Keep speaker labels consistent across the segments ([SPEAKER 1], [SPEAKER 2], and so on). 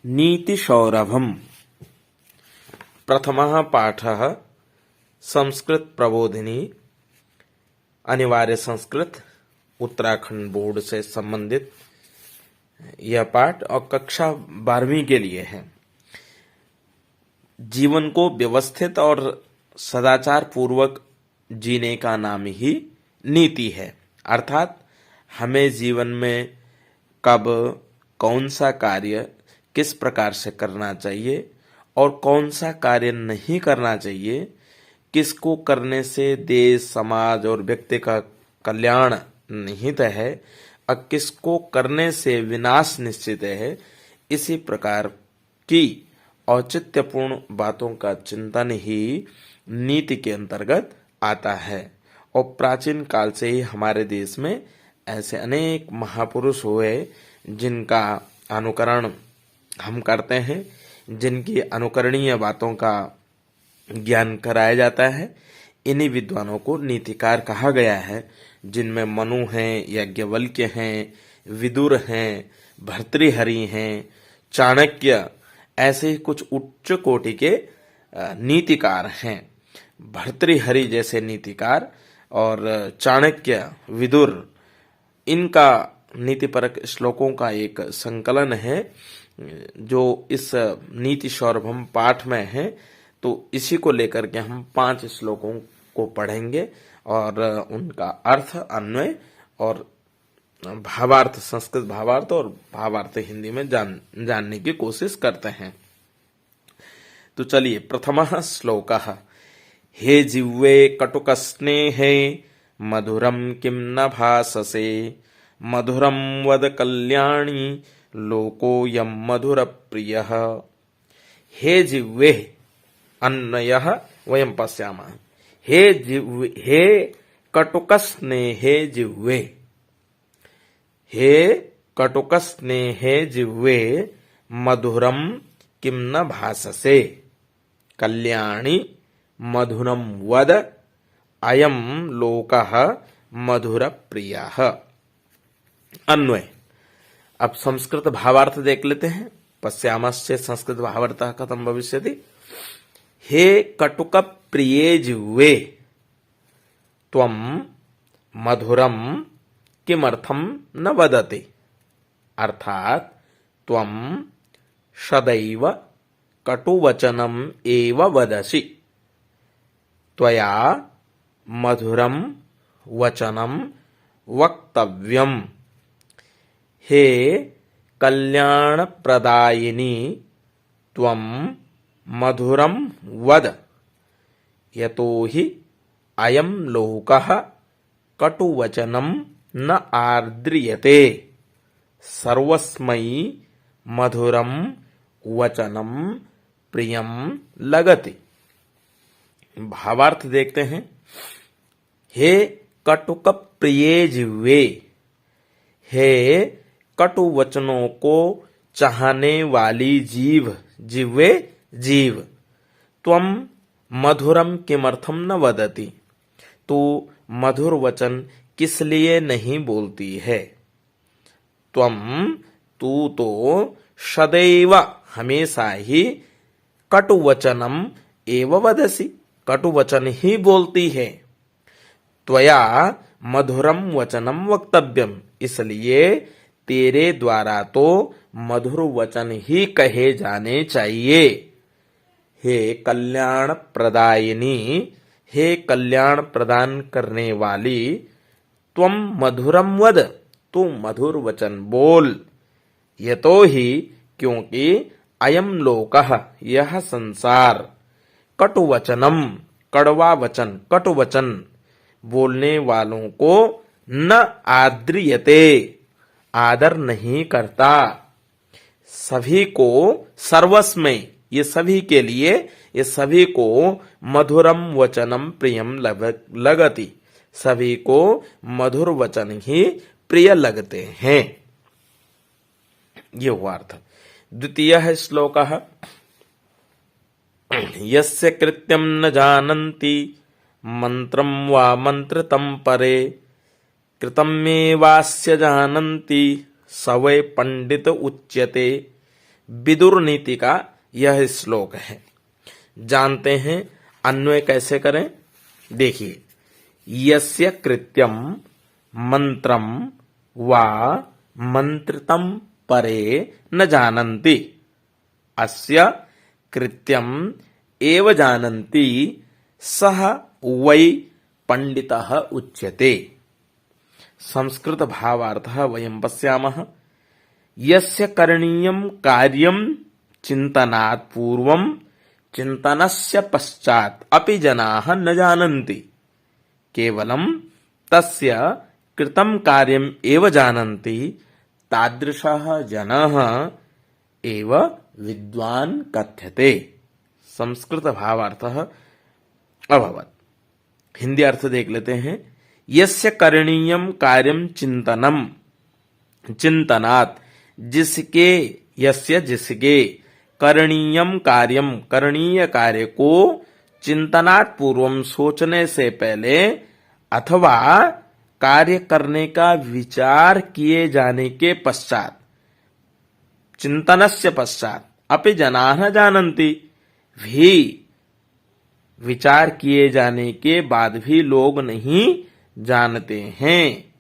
[SPEAKER 1] नीतिसौरभम्। प्रथमः पाठः संस्कृत प्रबोधिनी, अनिवार्य संस्कृत, उत्तराखंड बोर्ड से संबंधित यह पाठ और कक्षा 12वीं के लिए है। जीवन को व्यवस्थित और सदाचार पूर्वक जीने का नाम ही नीति है। अर्थात हमें जीवन में कब कौन सा कार्य किस प्रकार से करना चाहिए और कौन सा कार्य नहीं करना चाहिए, किसको करने से देश, समाज और व्यक्ति का कल्याण निहित है और किसको करने से विनाश निश्चित है, इसी प्रकार की औचित्यपूर्ण बातों का चिंतन ही नीति के अंतर्गत आता है। और प्राचीन काल से ही हमारे देश में ऐसे अनेक महापुरुष हुए जिनका अनुकरण हम करते हैं, जिनकी अनुकरणीय बातों का ज्ञान कराया जाता है। इन्हीं विद्वानों को नीतिकार कहा गया है, जिनमें मनु हैं, याज्ञवल्क्य हैं, विदुर हैं, भर्तृहरि हैं, चाणक्य, ऐसे ही कुछ उच्च कोटि के नीतिकार हैं। भर्तृहरि जैसे नीतिकार और चाणक्य, विदुर, इनका नीतिपरक श्लोकों का एक संकलन है जो इस नीति सौरभम पाठ में है। तो इसी को लेकर के हम 5 श्लोकों को पढ़ेंगे और उनका अर्थ, अन्वय और भावार्थ, संस्कृत भावार्थ और भावार्थ हिंदी में जानने की कोशिश करते हैं। तो चलिए, प्रथमः श्लोकः। हे जिह्वे कटुकस्नेहे मधुरम किम न भाससे, मधुरम वद कल्याणी लोकोऽयं मधुर प्रियः। हे जिह्वे, अन्वयः वयं पश्यामः। हे जिह्वे, हे कटुकस्नेहे जिह्वे, हे कटुकस्नेहे जिह्वे मधुरम किम न भाससे, कल्याणी मधुरम वद अयं लोकः मधुर प्रियः। अन्वय। अब संस्कृत भावार्थ देख लेते हैं। पश्यामस्य संस्कृत भावार्थः कथं भविष्यति। हे कटुक प्रिये जिह्वे त्वं मधुरम किमर्थं न वदति। अर्थात त्वं सदैव कटुवचनम एव वदसि, त्वया मधुरम वचनम वक्तव्यम्। हे कल्याण प्रदायिनी त्वं मधुरम वद, यतो हि अयं लोकः कटुवचनम न आर्द्रियते, सर्वस्मै मधुरम वचनम प्रियम लगति। भावार्थ देखते हैं। हे कटुक प्रिये जिह्वे, हे कटु वचनों को चाहने वाली जीव, जिह्वे जीव, त्वं मधुरम किमर्थम न वदति, तू मधुर वचन किस लिए नहीं बोलती है। त्वं, तू तो सदैव हमेशा ही कटुवचनम एव वदसि, कटुवचन ही बोलती है। त्वया मधुरम वचनम वक्तव्यम, इसलिए तेरे द्वारा तो मधुर वचन ही कहे जाने चाहिए। हे कल्याण प्रदायिनी, हे कल्याण प्रदान करने वाली, त्वं मधुरम वद, तू मधुर वचन बोल। यतो ही, क्योंकि अयम लोकः, यह संसार, कटुवचनम, कड़वा वचन, कटुवचन बोलने वालों को न आद्रियते, आदर नहीं करता। सभी को, सर्वस्मै, ये सभी के लिए, ये सभी को मधुरम वचनम प्रियम लगति, सभी को मधुर वचन ही प्रिय लगते हैं। ये हुआ अर्थ। द्वितीयः श्लोकः। यस्य कृत्यं न जानन्ति मंत्रं वा मंत्रितं परे, कृतमेवास्य जानन्ति स वै पंडित उच्यते, विदुर नीति का यह श्लोक है। जानते हैं अन्वय कैसे करें। देखिए, यस्य कृत्यम मंत्रम वा मंत्रितम परे न जानन्ति, अस्य कृत्यम एव जानन्ति सः वै पंडितः उच्यते। संस्कृत भावार्थः वयं पश्यामः। यस्य करणीयं कार्यं चिन्तनात् पूर्वं चिन्तनस्य पश्चात् अपि जनाः न जानन्ति, केवलं तस्य कृतं कार्यम् एव जानन्ति, तादृशः जनः एव विद्वान् कथ्यते। संस्कृत भावार्थः अभवत्। हिंदी अर्थ देख लेते हैं। यस्य करणीयम कार्यम चिंतनम, चिंतनात् जिसके, यस्य जिसके, करणीयम कार्यम करणीय कार्य को, चिंतनात् पूर्वम सोचने से पहले, अथवा कार्य करने का विचार किए जाने के पश्चात, चिंतनस्य पश्चात, अपि जनाः जानन्ति, भी विचार किए जाने के बाद भी लोग नहीं जानते हैं।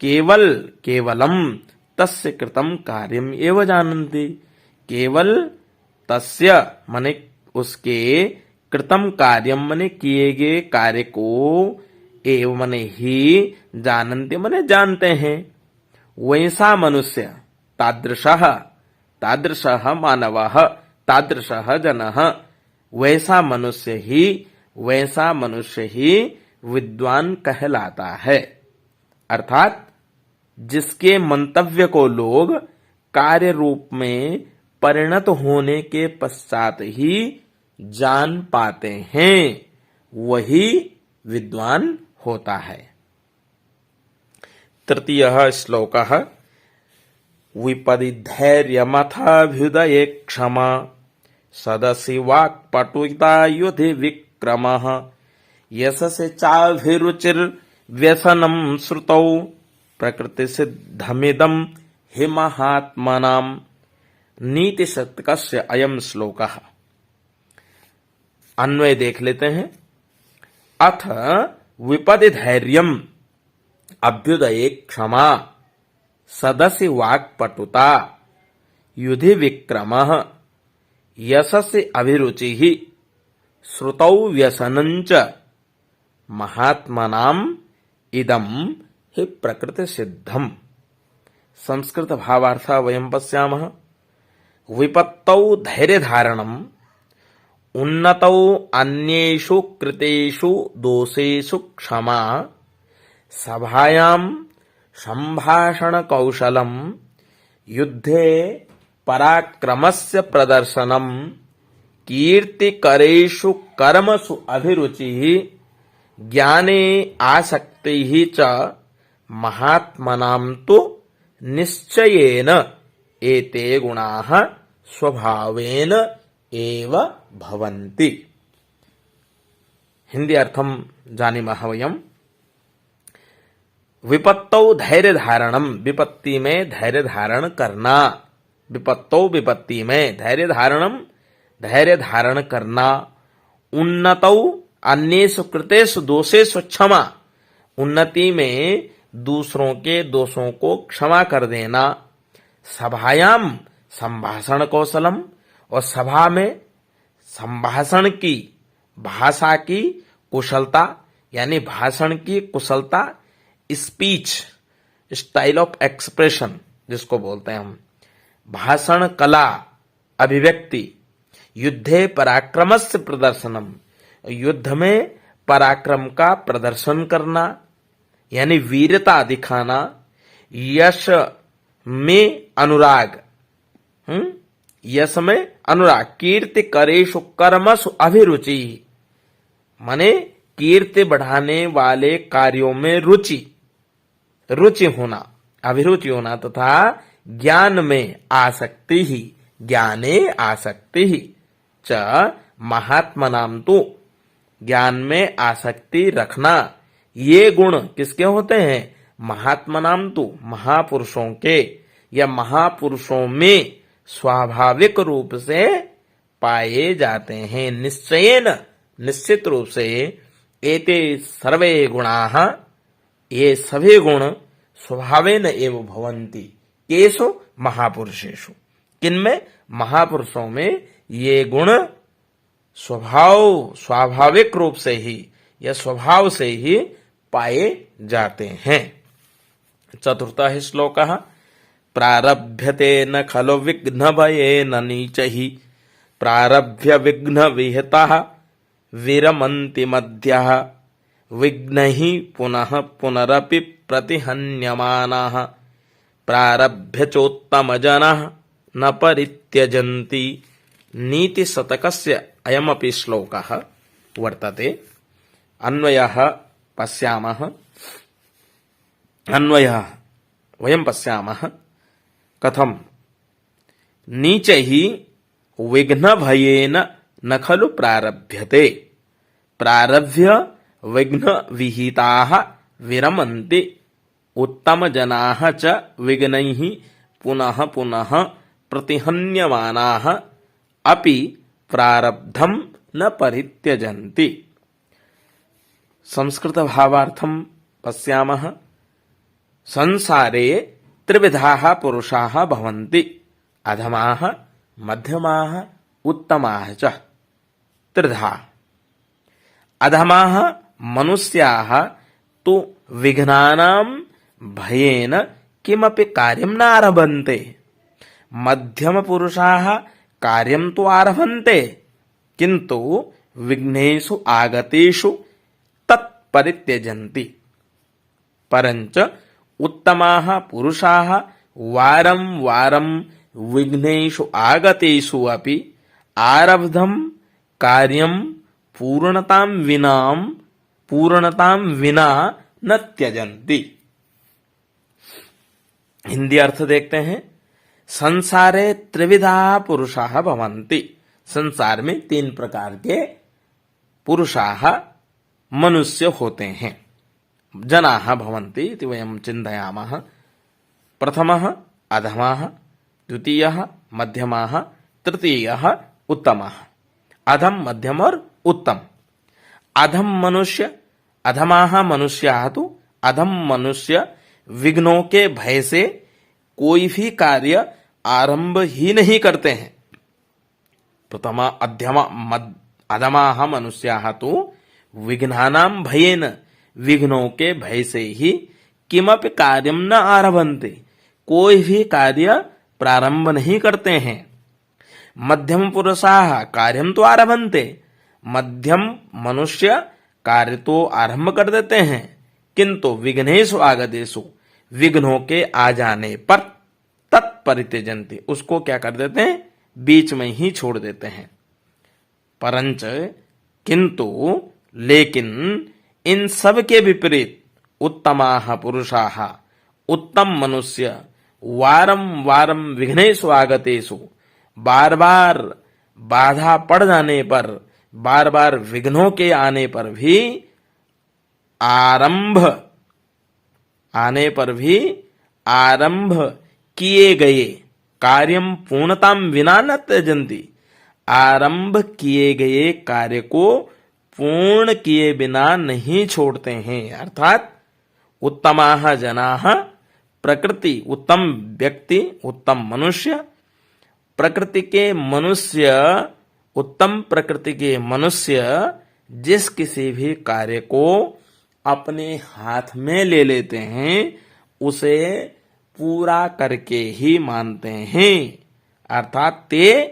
[SPEAKER 1] केवलम तस्य कृतं कार्यम एव जानन्ति, केवल तस्य माने उसके, कृतं कार्यम माने किए गए कार्य को, एव माने ही, जानन्ति माने जानते हैं। वैसा मनुष्य, तादृशः मानवः, तादृशः जनः, वैसा मनुष्य ही विद्वान कहलाता है। अर्थात जिसके मंतव्य को लोग कार्य रूप में परिणत होने के पश्चात ही जान पाते हैं, वही विद्वान होता है। तृतीयः श्लोकः। विपदिधैर्यमथाभ्युदये क्षमा, सदसि वाक्पटुता युधि विक्रमः, यशसे चाभिरुचिर्व्यसनं श्रुतौ, प्रकृति सिद्धमिदं हि महात्मनाम्। नीति शतकस्य अयम श्लोकः। अन्वय देख लेते हैं। अथ विपदि धैर्यम अभ्युदये क्षमा, सदसि वाक्पटुता युधि विक्रमः, यशसि अभिरुचिः श्रुतौ व्यसनञ्च, महात्मनाम् इदं हि प्रकृति सिद्धम्। संस्कृत भावार्थ वयं पश्यामः। विपत्तौ धैर्य धारणम्, उन्नतौ अन्येषु कृतेषु दोषेषु क्षमा, सभायां संभाषण कौशलम्, युद्धे पराक्रमस्य प्रदर्शनम्, कीर्तिकरेषु कर्मसु अभिरुचिः, ज्ञाने आसक्तिः च, महात्मनां तु निश्चयेन एते गुणाः स्वभावेन एव भवन्ति। हिंदी अर्थम जानीमः वयम्। विपत्तौ धैर्य धारणम, विपत्ति में धैर्य धारण करना। विपत्तौ, विपत्ति में, धैर्य धारणम, धैर्य धारण करना। उन्नतौ अन्येषु कृतेषु दोषेषु क्षमा, उन्नति में दूसरों के दोषों को क्षमा कर देना। सभायाम संभाषण कौशलम, और सभा में संभाषण की, भाषा की कुशलता, यानी भाषण की कुशलता, स्पीच, स्टाइल ऑफ एक्सप्रेशन जिसको बोलते हैं हम, भाषण कला, अभिव्यक्ति। युद्धे पराक्रमस्य प्रदर्शनम, युद्ध में पराक्रम का प्रदर्शन करना, यानी वीरता दिखाना। यश में अनुराग, यश में अनुराग। कीर्ति करेषु कर्मसु अभिरुचि, माने कीर्ति बढ़ाने वाले कार्यों में रुचि होना, अभिरुचि होना। तथा ज्ञान में आसक्ति ही, ज्ञाने आसक्ति ही च, महात्मनाम तु, ज्ञान में आसक्ति रखना। ये गुण किसके होते हैं? महात्मनाम तु, महापुरुषों के, या महापुरुषों में स्वाभाविक रूप से पाए जाते हैं। निश्चयेन, निश्चित रूप से, एते सर्वे गुणाः, ये सभी गुण स्वभावेन एव भवन्ति। केषु? महापुरुषेषु। किनमें? महापुरुषों में ये गुण स्वाभाविक रूप से ही या स्वभाव से ही पाए जाते हैं। चतुर्थः श्लोकः। प्रारभ्यते न खलु विघ्न भयेन नीचैः प्रारभ्य विघ्न विहितः विरमन्ति मध्यः विघ्नैः पुनः पुनरपि प्रतिहन्यमानाः प्रारभ्य चोत्तमजनाः न परित्यजन्ति। नीति शतकस्य अयमपि श्लोकः वर्तते। अन्वयः पश्यामः। अन्वयः वयं पश्यामः कथं। नीचैः विघ्न भयेन न खलु प्रारभ्यते प्रारभ्य विघ्न विहिताः विरमन्ति उत्तमजनाः च विघ्नैः पुनः पुनः प्रतिहन्यमानाः अपि प्रारब्धं न परित्यजन्ति। संस्कृत भावार्थं पश्यामः। संसारे त्रिविधाः पुरुषाः भवन्ति, अधमाः, मध्यमाः, उत्तमाः च। त्रिधा। अधमाः मनुष्याः तु विघ्नानां भयेन किमपि कार्यं न आरभन्ते। मध्यमपुरुषाः कार्यं तु आरभन्ते, किन्तु विघ्नेषु आगतेषु तत् परित्यजन्ति। परञ्च उत्तमाः पुरुषाः वारं वारं विघ्नेषु आगतेषु अपि आरब्धं कार्यं पूर्णतां विना न त्यजन्ति। हिंदी अर्थ देखते हैं। संसारे त्रिविधा पुरुषाः भवन्ति। संसार में 3 प्रकार के पुरुषाः मनुष्य होते हैं। जनाः भवन्ति इति वयं चिन्तयामः। प्रथमः अधमः, द्वितीयः मध्यमः, तृतीयः उत्तमः। अधम, मध्यम और उत्तम। अधम मनुष्य, अधमाः मनुष्याः तो अधम मनुष्य विघ्नों के भय से कोई भी कार्य आरंभ ही नहीं करते हैं। प्रथम अधमाः मनुष्याः तो विघ्नानां भयेन, विघ्नों के भय से ही किमपि कार्यं न आरभन्ते, कोई भी कार्य प्रारंभ नहीं करते हैं। मध्यम पुरुषाः कार्यं तो आरभन्ते, मध्यम मनुष्य कार्य तो आरंभ कर देते हैं, किंतु विघ्नेषु आगतेषु, विघ्नों के आ जाने पर तत्परित्यजन्ति, उसको क्या कर देते हैं? बीच में ही छोड़ देते हैं। परंच, किंतु, लेकिन इन सब के विपरीत उत्तमाः पुरुषाः, उत्तम मनुष्य वारं वारं विघ्नेषु आगतेषु, बार बार बाधा पड़ जाने पर, बार बार विघ्नों के आने पर भी आरंभ किए गए कार्यम पूर्णतां विना न त्यजन्ति। आरंभ किए गए कार्य को पूर्ण किए बिना नहीं छोड़ते हैं। अर्थात उत्तमाः जनाः, प्रकृति, उत्तम व्यक्ति, उत्तम मनुष्य, प्रकृति के मनुष्य, उत्तम प्रकृति के मनुष्य जिस किसी भी कार्य को अपने हाथ में ले लेते हैं उसे पूरा करके ही मानते हैं। अर्थात ते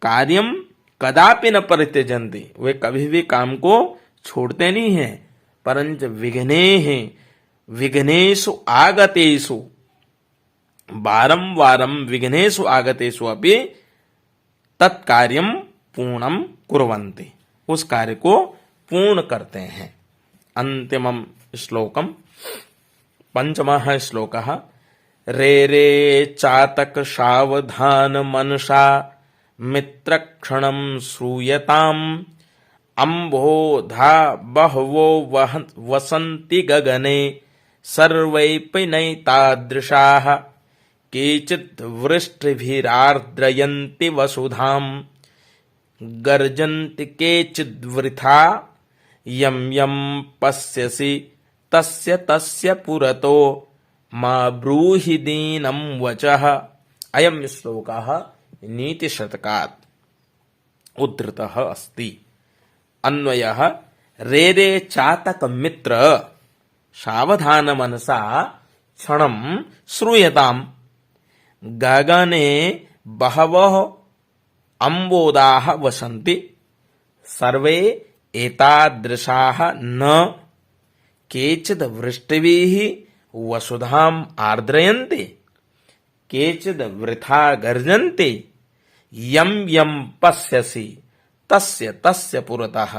[SPEAKER 1] कार्यम कदापि न परित्यजन्ति, वे कभी भी काम को छोड़ते नहीं हैं। परंच विघ्नेषु आगतेषु, वारं वारं विघ्नेषु आगतेषु अपि तत्कार्यं पूर्णं कुर्वन्ति, उस कार्य को पूर्ण करते हैं। अंतिमं श्लोकम, पंचमः श्लोकः। रे रे चातक सावधान मनसा मित्रक्षणं श्रूयताम् अम्बोधा बहवो वसन्ति गगने सर्वैपि नैतादृशाः केचित् वृष्टिभिरार्द्रयन्ति वसुधाम् गर्जन्ति केचिद्वृथा यं यं पश्यसि तस्य तस्य पुरतो मा ब्रूहि दीनं वचः। अयं श्लोकः नीतिशतकात् उद्धृतः अस्ति। अन्वयः रे रे चातकमित्र सावधान मनसा क्षणं श्रूयताम् गगने बहवः अम्बोदाः वसन्ति सर्वे एतादृशाः न केचिद् वृष्टिभिः वसुधाम् आर्द्रयन्ति केचिद् वृथा गर्जन्ति यं यं पश्यसि तस्य तस्य पुरतः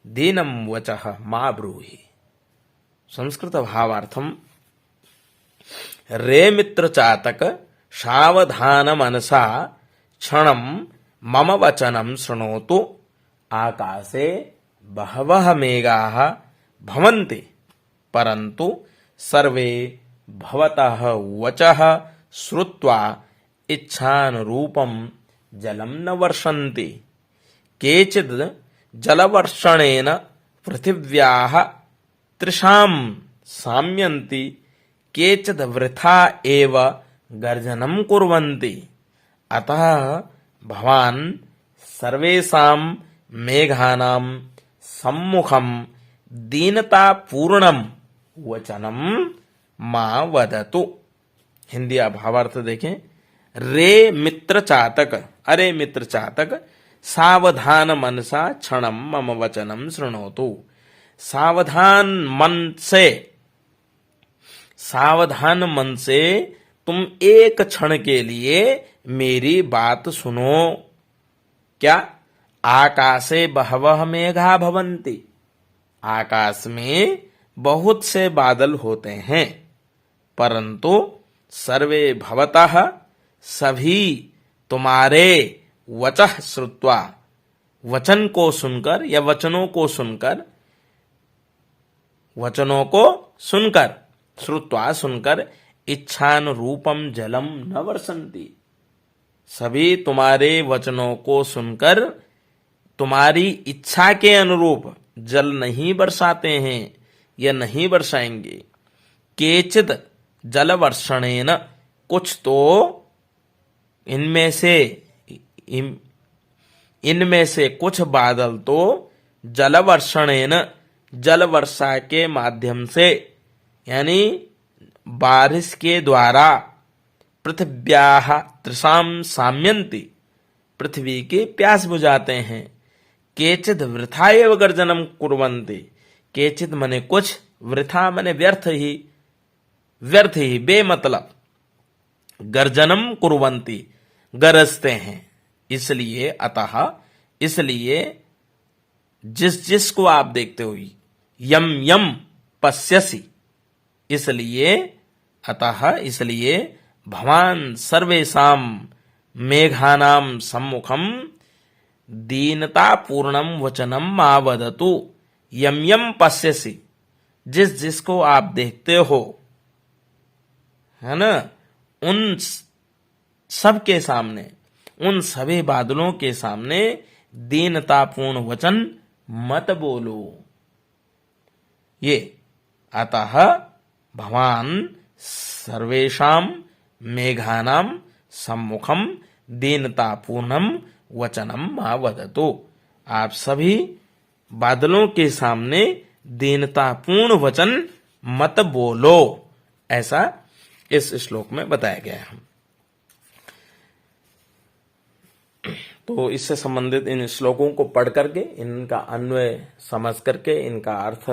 [SPEAKER 1] दीनं वचः मा ब्रूहि। संस्कृत भावार्थम रे मित्र चातक सावधान मनसा क्षणं मम वचनं शृणोतु आकाशे बहवः मेघाः भवन्ति परन्तु सर्वे भवतः वचः श्रुत्वा इच्छानुरूपं जलं न वर्षन्ति केचिद् जलवर्षणेन पृथिव्याः तृषां साम्यन्ति केचिद् वृथा एव गर्जनं कुर्वन्ति अतः भवान् सर्वेषां मेघानां सम्मुखं दीनतापूर्णं वचनं मा वदतु। हिंदी भावार्थ देखें। रे मित्र चातक, अरे मित्र चातक, सावधान मनसा क्षणं मम वचनं शृणोतु। सावधान मन से तुम एक क्षण के लिए मेरी बात सुनो। क्या? आकाशे बहवः मेघा भवन्ति, आकाश में बहुत से बादल होते हैं परंतु सर्वे भवतः सभी तुम्हारे वचः श्रुत्वा वचन को सुनकर या वचनों को सुनकर श्रुत्वा सुनकर इच्छानुरूपम जलम न वर्षन्ति। सभी तुम्हारे वचनों को सुनकर तुम्हारी इच्छा के अनुरूप जल नहीं बरसाते हैं या नहीं बरसाएंगे। केचिद जल वर्षणेन, कुछ तो इनमें से कुछ बादल तो जल वर्षणेन, जल वर्षा के माध्यम से यानी बारिश के द्वारा पृथिव्याः तृषां साम्यन्ति, पृथ्वी की प्यास बुझाते हैं। केचिद वृथा एव गर्जनम कुर्वन्ति, केचिद मने कुछ, वृथा मने व्यर्थ ही बेमतलब, गर्जनम कुर्वन्ति गरजते हैं। इसलिए अतः इसलिए जिसको आप देखते हो यम यम पश्यसि, इसलिए अतः इसलिए भवान सर्वेषां मेघानां सम्मुखं दीनतापूर्णं वचनं मा वदतु। यम यम पश्यसि, जिसको आप देखते हो, है ना, उन सब के सामने, उन सभी बादलों के सामने दीनतापूर्ण वचन मत बोलो। ये अतः भवान सर्वेषां मेघानां सम्मुखं दीनतापूर्णं वचनं मा वदतु। आप सभी बादलों के सामने दीनतापूर्ण वचन मत बोलो, ऐसा इस श्लोक में बताया गया है। तो इससे संबंधित इन श्लोकों को पढ़ करके इनका अन्वय समझ करके इनका अर्थ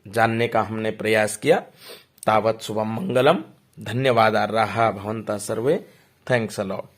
[SPEAKER 1] जानने का हमने प्रयास किया। तावत् शुभम मंगलम। धन्यवादार्हाः भवन्तः सर्वे। Thanks a lot.